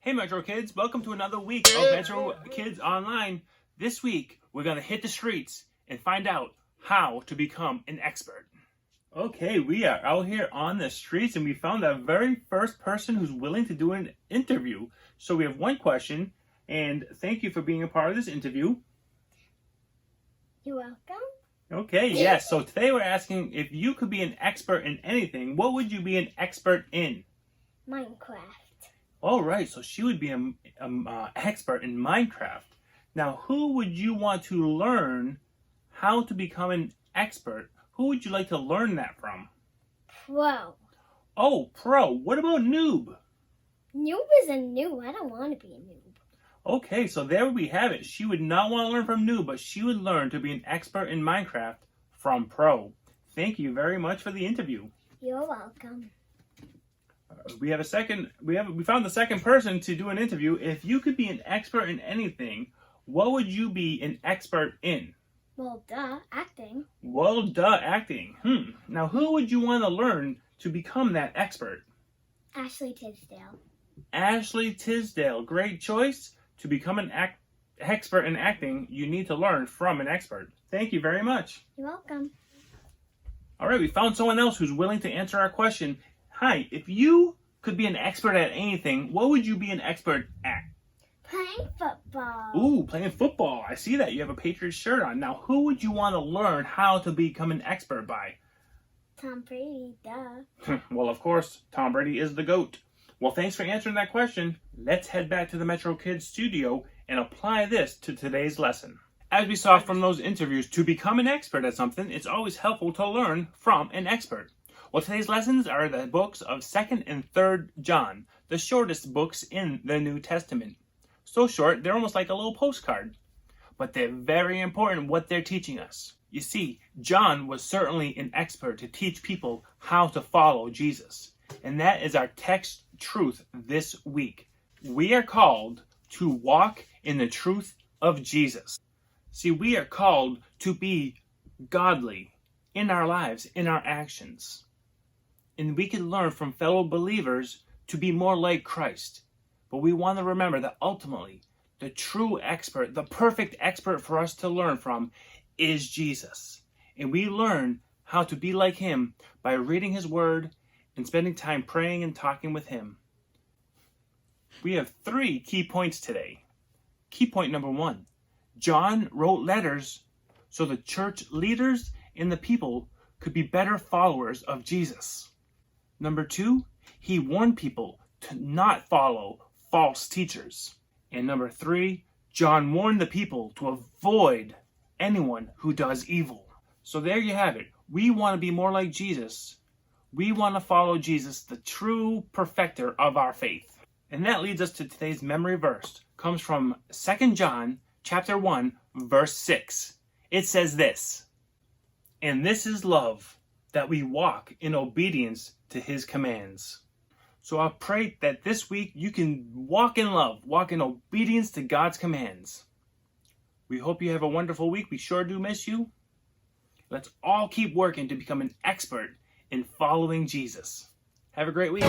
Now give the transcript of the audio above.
Hey Metro Kids, welcome to another week of Metro Kids Online. This week, we're going to hit the streets and find out how to become an expert. Okay, we are out here on the streets and we found the very first person who's willing to do an interview. So we have one question, and thank you for being a part of this interview. You're welcome. Okay, yes, so today we're asking if you could be an expert in anything, what would you be an expert in? Minecraft. All right, so she would be an expert in Minecraft. Now, who would you want to learn how to become an expert? Who would you like to learn that from? Pro. Oh, pro. What about noob? Noob is a noob. I don't want to be a noob. Okay, so there we have it. She would not want to learn from noob, but she would learn to be an expert in Minecraft from pro. Thank you very much for the interview. You're welcome. We found the second person to do an interview. If you could be an expert in anything, what would you be an expert in? Well, duh, acting. Well, duh, acting. Now, who would you want to learn to become that expert? Ashley Tisdale. Ashley Tisdale. Great choice. To become an expert in acting, you need to learn from an expert. Thank you very much. You're welcome. All right, we found someone else who's willing to answer our question. Hi, if you could be an expert at anything, what would you be an expert at? Playing football. Ooh, playing football. I see that. You have a Patriots shirt on. Now, who would you want to learn how to become an expert by? Tom Brady, duh. Well, of course, Tom Brady is the GOAT. Well, thanks for answering that question. Let's head back to the Metro Kids studio and apply this to today's lesson. As we saw from those interviews, to become an expert at something, it's always helpful to learn from an expert. Well, today's lessons are the books of 2nd and 3rd John, the shortest books in the New Testament. So short, they're almost like a little postcard. But they're very important what they're teaching us. You see, John was certainly an expert to teach people how to follow Jesus. And that is our text truth this week. We are called to walk in the truth of Jesus. See, we are called to be godly in our lives, in our actions. And we can learn from fellow believers to be more like Christ. But we want to remember that ultimately, the true expert, the perfect expert for us to learn from is Jesus. And we learn how to be like him by reading his word and spending time praying and talking with him. We have 3 key points today. Key point number 1. John wrote letters so the church leaders and the people could be better followers of Jesus. Number 2, he warned people to not follow false teachers. And number 3, John warned the people to avoid anyone who does evil. So there you have it. We want to be more like Jesus. We want to follow Jesus, the true perfecter of our faith. And that leads us to today's memory verse. It comes from 2 John chapter 1, verse 6. It says this, "And this is love, that we walk in obedience to his commands." So I pray that this week you can walk in love, walk in obedience to God's commands. We hope you have a wonderful week. We sure do miss you. Let's all keep working to become an expert in following Jesus. Have a great week.